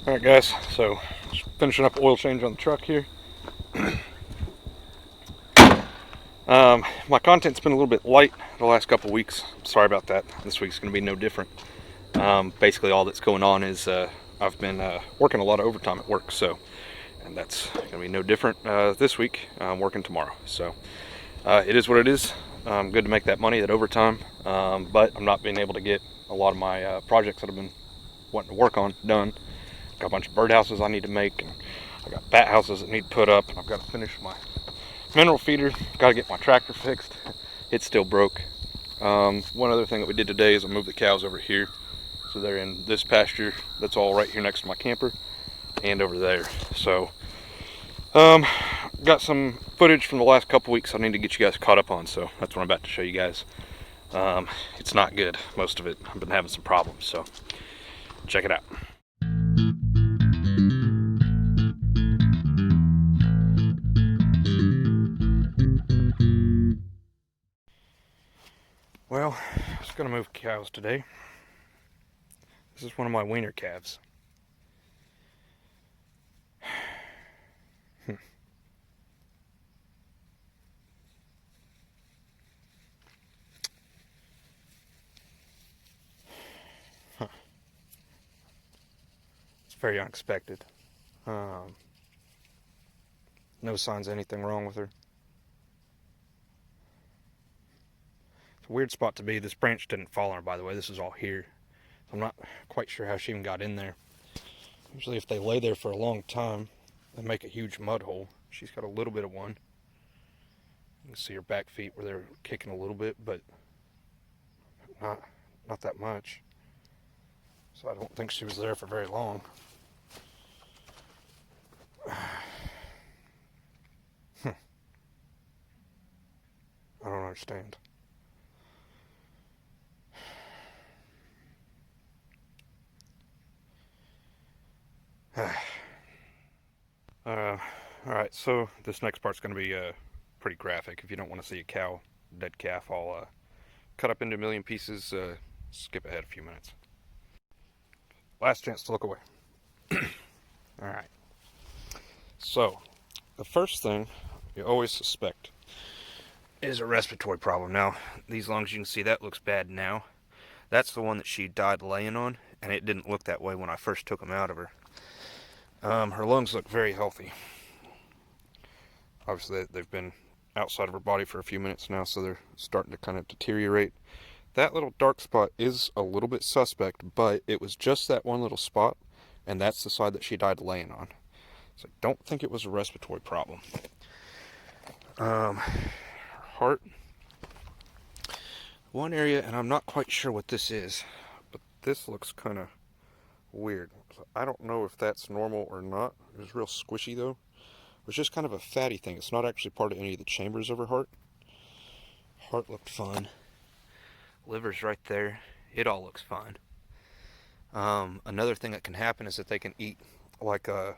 Alright guys, so just finishing up oil change on the truck here. My content's been a little bit light the last couple weeks. Sorry about that. This week's going to be no different. Basically all that's going on is I've been working a lot of overtime at work, and that's going to be no different this week. I'm working tomorrow, so it is what it is. Good to make that money, that overtime, but I'm not being able to get a lot of my projects that I've been wanting to work on done. Got a bunch of birdhouses I need to make, and I got bat houses that need put up, and I've got to finish my mineral feeder. Got to get my tractor fixed. It's still broke. One other thing that we did today is I moved the cows over here, so they're in this pasture that's all right here next to my camper, and over there. So got some footage from the last couple weeks I need to get you guys caught up on, so that's what I'm about to show you guys. It's not good, most of it. I've been having some problems, so check it out. Well, I was gonna move cows today. This is one of my wiener calves. Huh. It's very unexpected. No signs of anything wrong with her. It's a weird spot to be. This branch didn't fall on her, by the way. This is all here. I'm not quite sure how she even got in there. Usually if they lay there for a long time, they make a huge mud hole. She's got a little bit of one. You can see her back feet where they're kicking a little bit, but not that much. So I don't think she was there for very long. I don't understand. Alright, so this next part's going to be pretty graphic. If you don't want to see a cow, dead calf, I'll cut up into a million pieces, skip ahead a few minutes. Last chance to look away. Alright, so the first thing you always suspect is a respiratory problem. Now, these lungs, you can see that looks bad now. That's the one that she died laying on, and it didn't look that way when I first took them out of her. Her lungs look very healthy. Obviously, they've been outside of her body for a few minutes now, so they're starting to kind of deteriorate. That little dark spot is a little bit suspect, but it was just that one little spot, and that's the side that she died laying on. So I don't think it was a respiratory problem. Heart. One area, and I'm not quite sure what this is, but this looks kind of weird. So I don't know if that's normal or not. It was real squishy though. It was just kind of a fatty thing. It's not actually part of any of the chambers of her heart. Heart looked fine. Liver's right there. It all looks fine. Another thing that can happen is that they can eat like a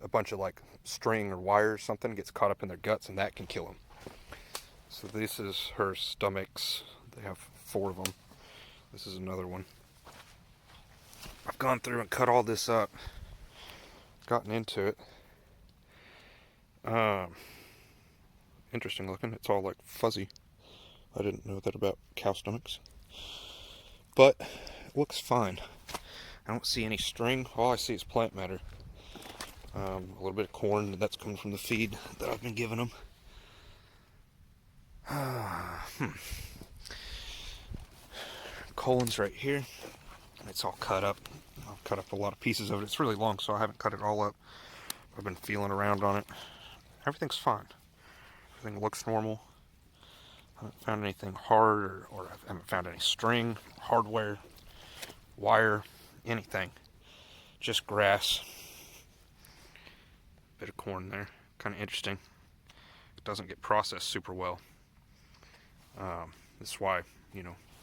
bunch of like string or wire or something, gets caught up in their guts, and that can kill them. So this is her stomachs. They have 4 of them. This is another one. I've gone through and cut all this up, gotten into it. Interesting looking. It's all like fuzzy. I didn't know that about cow stomachs. But it looks fine. I don't see any string. All I see is plant matter. A little bit of corn, that's coming from the feed that I've been giving them. Colon's right here. It's all cut up. I've cut up a lot of pieces of it. It's really long, so I haven't cut it all up. I've been feeling around on it. Everything's fine. Everything looks normal. I haven't found anything hard, or I haven't found any string, hardware, wire, anything. Just grass. Bit of corn there. Kind of interesting. It doesn't get processed super well. That's why,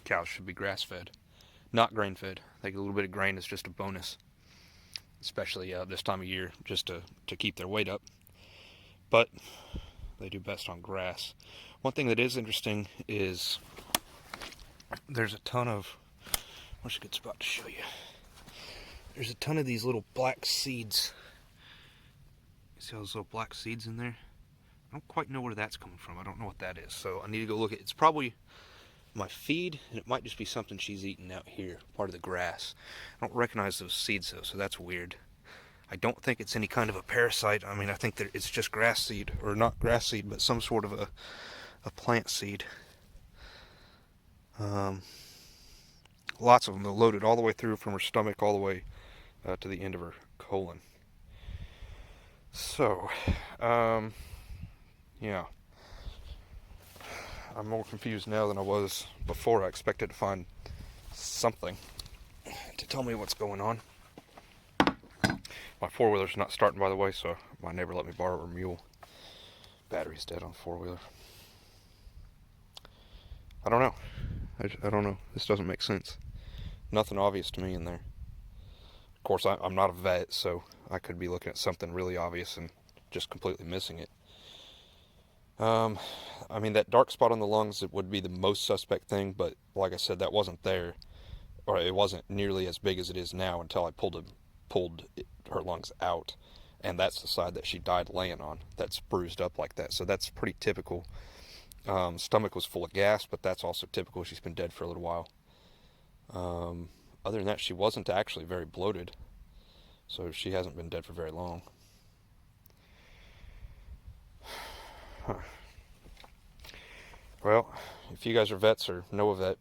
cows should be grass-fed. Not grain-fed. I think a little bit of grain is just a bonus. Especially this time of year, just to keep their weight up. But they do best on grass. One thing that is interesting is there's a ton of... Where's a good spot to show you? there's a ton of these little black seeds. You see all those little black seeds in there? I don't quite know where that's coming from. I don't know what that is. So I need to go look at it. It's probably my feed, and it might just be something she's eating out here, part of the grass. I don't recognize those seeds though, so that's weird. I don't think it's any kind of a parasite. I mean, I think that it's just grass seed, or not grass seed, but some sort of a plant seed. Lots of them. They're loaded all the way through from her stomach all the way to the end of her colon. So, yeah. I'm more confused now than I was before. I expected to find something to tell me what's going on. My four-wheeler's not starting, by the way, so my neighbor let me borrow her mule. Battery's dead on four-wheeler. I don't know. I don't know. This doesn't make sense. Nothing obvious to me in there. Of course, I'm not a vet, so I could be looking at something really obvious and just completely missing it. I mean, that dark spot on the lungs, it would be the most suspect thing, but like I said, that wasn't there, or it wasn't nearly as big as it is now until I pulled her lungs out, and that's the side that she died laying on. That's bruised up like that, so that's pretty typical. Stomach was full of gas, but that's also typical. She's been dead for a little while. Other than that, she wasn't actually very bloated, so she hasn't been dead for very long. Huh. Well, if you guys are vets or know a vet,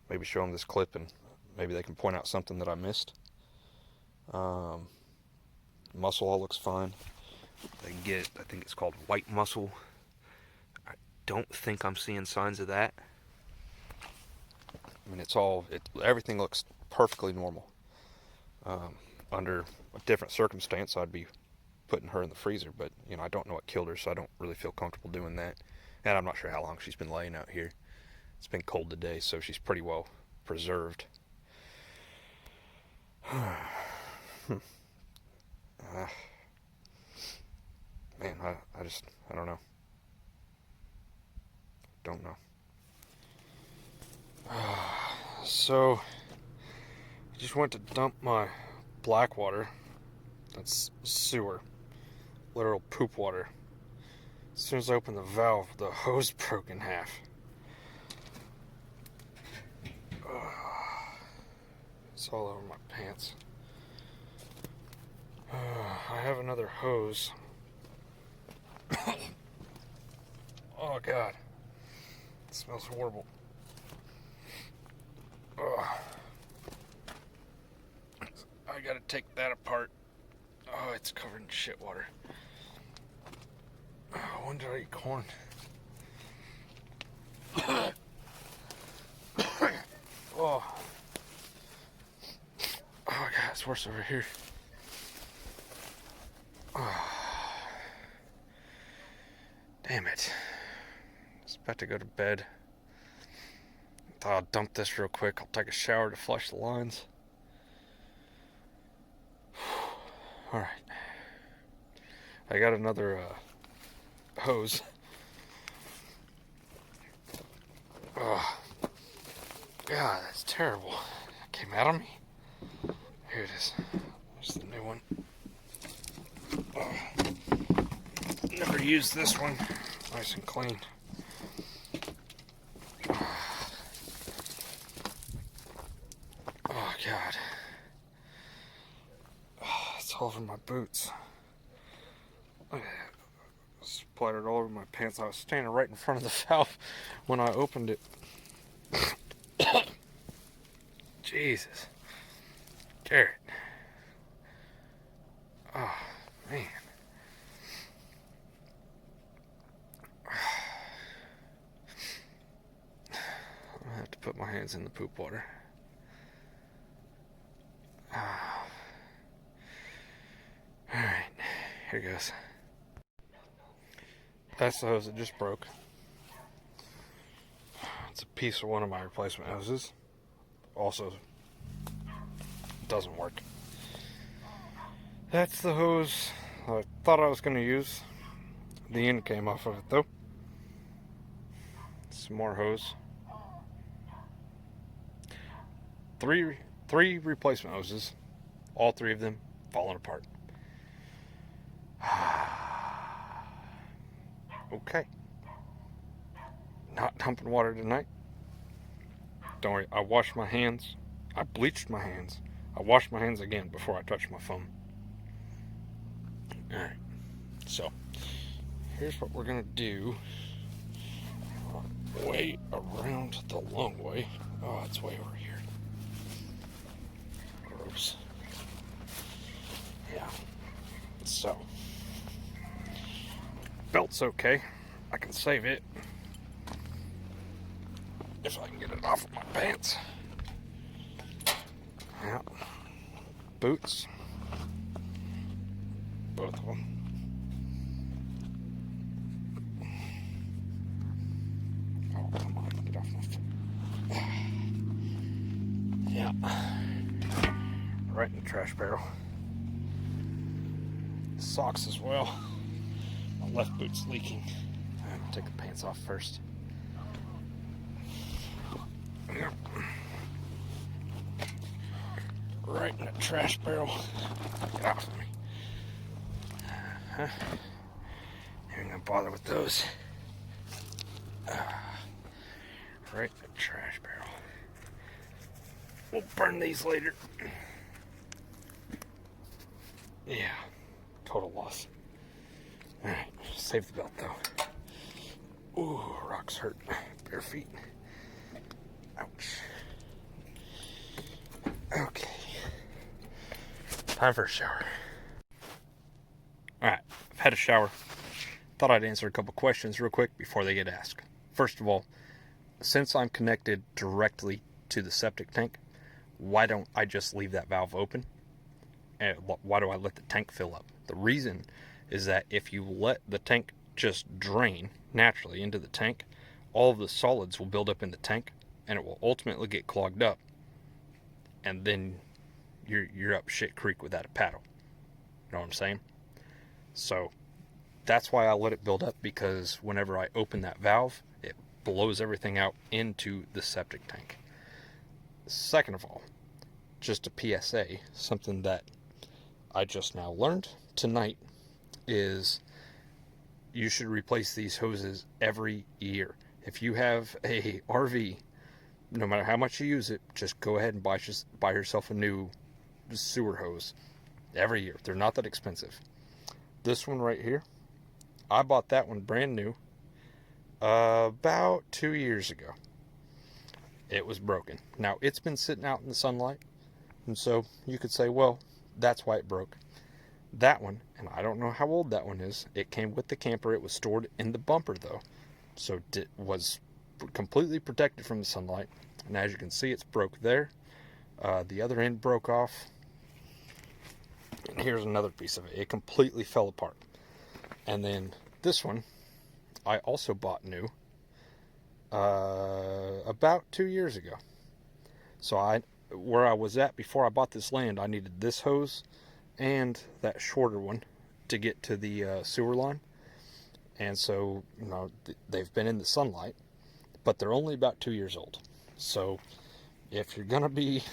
maybe show them this clip and maybe they can point out something that I missed. Muscle all looks fine. They get, I think it's called white muscle. I don't think I'm seeing signs of that. I mean, everything looks perfectly normal. Under a different circumstance, I'd be putting her in the freezer, but I don't know what killed her, so I don't really feel comfortable doing that. And I'm not sure how long she's been laying out here. It's been cold today, so she's pretty well preserved. Man, I don't know. Don't know. So, I just went to dump my black water. That's sewer. Literal poop water. As soon as I opened the valve, the hose broke in half. It's all over my pants. I have another hose. Oh God, it smells horrible. I gotta take that apart. Oh, it's covered in shit water. When did I eat corn? Oh. Oh God, it's worse over here. Oh. Damn it. I was about to go to bed. Thought I'll dump this real quick. I'll take a shower to flush the lines. Alright. I got another hose. Oh. God, that's terrible. It came out of me. Here it is. Here's the new one. Oh. Never used this one. Nice and clean. Oh God. Oh, it's all over my boots. Splattered all over my pants. I was standing right in front of the valve when I opened it. Jesus. Garrett. Oh, man. I'm gonna have to put my hands in the poop water. Alright, here goes. That's the hose that just broke. It's a piece of one of my replacement hoses. Also, doesn't work. That's the hose I thought I was going to use. The end came off of it though. Some more hose. Three replacement hoses. All three of them falling apart. Okay. Not dumping water tonight. Don't worry, I washed my hands. I bleached my hands. I washed my hands again before I touched my phone. Alright, so here's what we're gonna do. Way around the long way. Oh, it's way over here. Gross. Yeah. So, belt's okay. I can save it if I can get it off of my pants. Yeah. Boots. Both of them. Oh, come on, get off my foot. Yeah. Right in the trash barrel. Socks as well. My left boot's leaking. I'm gonna take the pants off first. Yep. Right in the trash barrel. Get off of me. Ain't gonna bother with those. Right in the trash barrel. We'll burn these later. Yeah, total loss. Alright, save the belt though. Ooh, rocks hurt. Bare feet. Ouch. Okay. Time for a shower. Alright, I've had a shower. Thought I'd answer a couple questions real quick before they get asked. First of all, since I'm connected directly to the septic tank, why don't I just leave that valve open? And why do I let the tank fill up? The reason is that if you let the tank just drain naturally into the tank, all of the solids will build up in the tank and it will ultimately get clogged up. And then you're up shit creek without a paddle. You know what I'm saying? So that's why I let it build up, because whenever I open that valve, it blows everything out into the septic tank. Second of all, just a PSA, something that I just now learned tonight is you should replace these hoses every year. If you have a RV, no matter how much you use it, just go ahead and buy yourself a new sewer hose every year. They're not that expensive. This one right here, I bought that one brand new about 2 years ago. It was broken. Now, it's been sitting out in the sunlight, and so you could say, well, that's why it broke. That one, and I don't know how old that one is, it came with the camper. It was stored in the bumper, though, so it was completely protected from the sunlight. And as you can see, it's broke there. The other end broke off. And here's another piece of it. It completely fell apart. And then this one, I also bought new about 2 years ago. So where I was at before I bought this land, I needed this hose and that shorter one to get to the sewer line. And so, you know, they've been in the sunlight, but they're only about 2 years old. So if you're going to be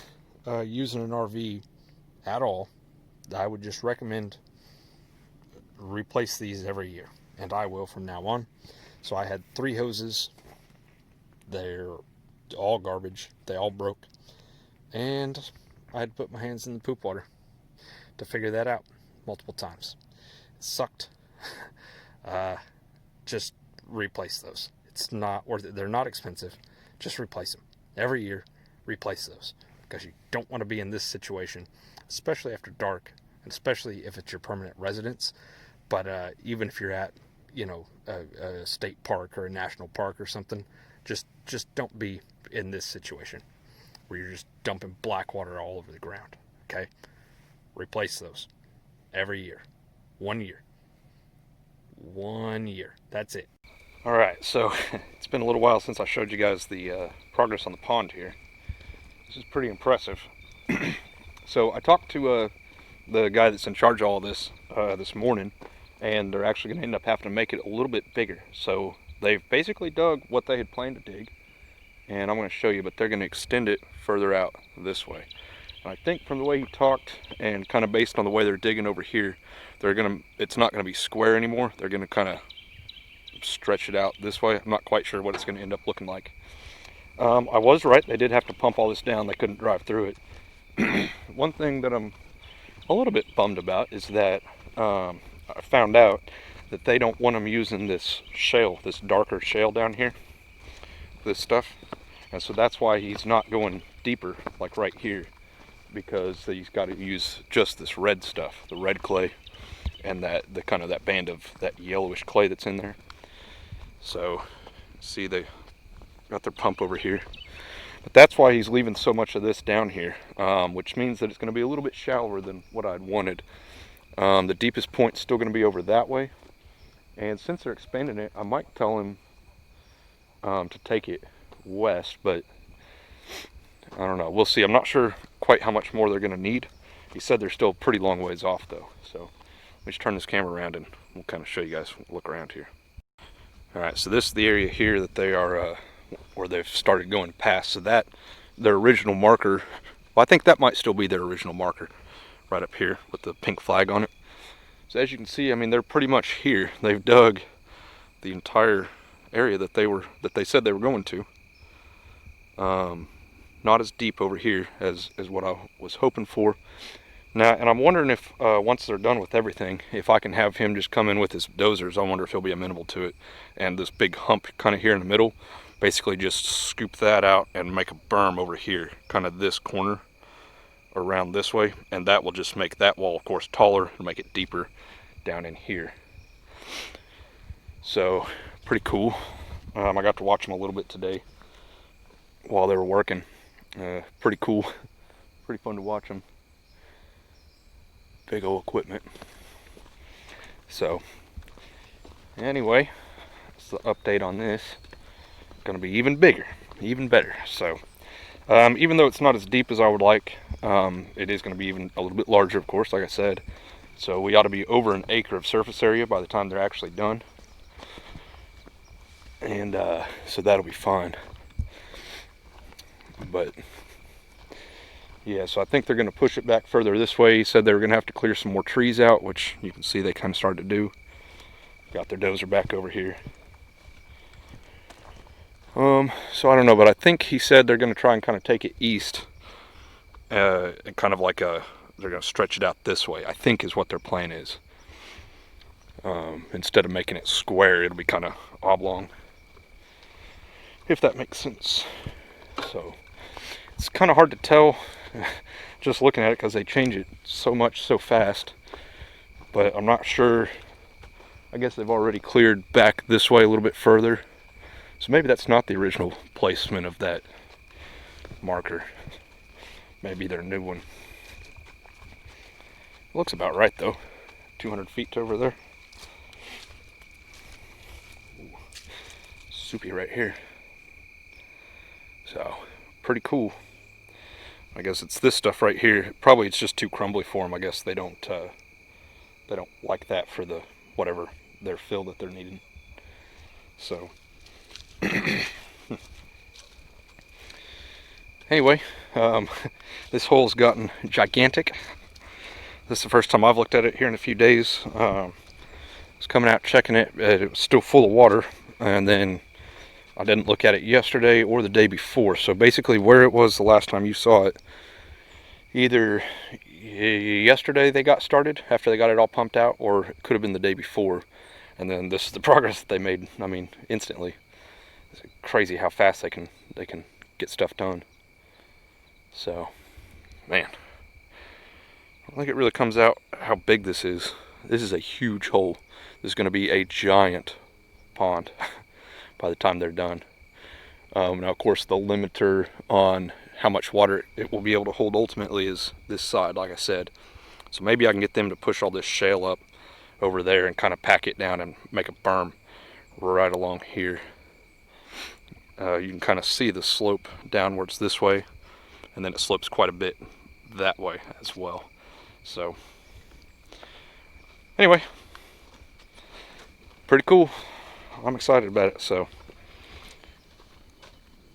using an RV at all, I would just recommend replace these every year. And I will from now on. So I had 3 hoses. They're all garbage. They all broke. And I had to put my hands in the poop water to figure that out multiple times. It sucked. Just replace those. It's not worth it. They're not expensive. Just replace them. Every year, replace those. Because you don't want to be in this situation, especially after dark, and especially if it's your permanent residence. But even if you're at, you know, a state park or a national park or something, just don't be in this situation where you're just dumping black water all over the ground. Okay? Replace those every year. 1 year. 1 year. That's it. All right, so it's been a little while since I showed you guys the progress on the pond here. This is pretty impressive. So I talked to the guy that's in charge of all this this morning, and they're actually going to end up having to make it a little bit bigger. So they've basically dug what they had planned to dig, and I'm going to show you, but they're going to extend it further out this way. And I think from the way he talked and kind of based on the way they're digging over here, it's not gonna be square anymore. They're gonna kind of stretch it out this way. I'm not quite sure what it's gonna end up looking like. I was right, they did have to pump all this down. They couldn't drive through it. One thing that I'm a little bit bummed about is that I found out that they don't want them using this shale, this darker shale down here, this stuff. And so that's why he's not going deeper, like right here, because he's got to use just this red stuff, the red clay, and the kind of that band of that yellowish clay that's in there. So, see, they got their pump over here. But that's why he's leaving so much of this down here, which means that it's going to be a little bit shallower than what I'd wanted. The deepest point's still going to be over that way. And since they're expanding it, I might tell him to take it west, but I don't know. We'll see. I'm not sure quite how much more they're going to need. He said they're still a pretty long ways off, though. So let me just turn this camera around and we'll kind of show you guys, look around here. All right, so this is the area here that they are, where they've started going past. So that, their original marker, well, I think that might still be their original marker, right up here with the pink flag on it. So as you can see, I mean, they're pretty much here. They've dug the entire area that they said they were going to. Not as deep over here as what I was hoping for. Now, and I'm wondering if once they're done with everything, if I can have him just come in with his dozers. I wonder if he'll be amenable to it. And this big hump kind of here in the middle, basically just scoop that out and make a berm over here, kind of this corner around this way, and that will just make that wall, of course, taller and make it deeper down in here. So pretty cool. I got to watch them a little bit today while they were working. Pretty cool, pretty fun to watch them. Big old equipment. So anyway, that's the update on this. It's gonna be even bigger, even better. So even though it's not as deep as I would like, it is going to be even a little bit larger, of course, like I said. So we ought to be over an acre of surface area by the time they're actually done. And so that'll be fine. But yeah, so I think they're going to push it back further this way. He said they were going to have to clear some more trees out, which you can see they kind of started to do. Got their dozer back over here. So I don't know, but I think he said they're going to try and kind of take it east, and kind of like they're going to stretch it out this way, I think is what their plan is. Instead of making it square, it'll be kind of oblong, if that makes sense. So it's kind of hard to tell just looking at it, because they change it so much so fast. But I'm not sure. I guess they've already cleared back this way a little bit further. So maybe that's not the original placement of that marker. Maybe their new one. Looks about right though. 200 feet to over there. Ooh, soupy right here. So pretty cool. I guess it's this stuff right here. Probably it's just too crumbly for them. I guess they don't like that for the whatever their fill that they're needing. So anyway, this hole's gotten gigantic. This is the first time I've looked at it here in a few days. I was coming out checking it. It was still full of water, and then I didn't look at it yesterday or the day before. So basically where it was the last time you saw it, either yesterday they got started after they got it all pumped out, or it could have been the day before. And then this is the progress that they made, I mean, instantly. It's crazy how fast they can get stuff done. So, man, I don't think it really comes out how big this is. This is a huge hole. This is going to be a giant pond by the time they're done. Now, of course, the limiter on how much water it will be able to hold ultimately is this side, like I said. So maybe I can get them to push all this shale up over there and kind of pack it down and make a berm right along here. You can kind of see the slope downwards this way, and then it slopes quite a bit that way as well. So anyway, pretty cool. I'm excited about it. So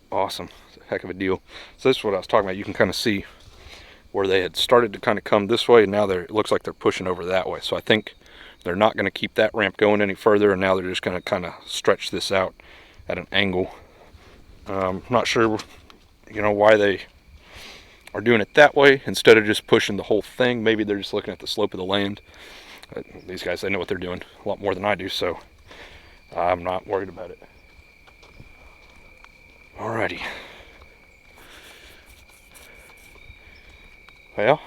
awesome. It's a heck of a deal. So this is what I was talking about. You can kind of see where they had started to kind of come this way, and now it looks like they're pushing over that way. So I think they're not going to keep that ramp going any further, and now they're just going to kind of stretch this out at an angle. Not sure, why they are doing it that way instead of just pushing the whole thing. Maybe they're just looking at the slope of the land. These guys, they know what they're doing a lot more than I do, so I'm not worried about it. Alrighty. Well,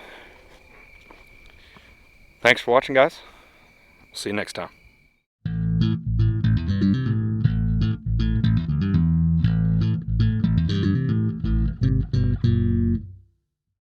thanks for watching, guys. See you next time.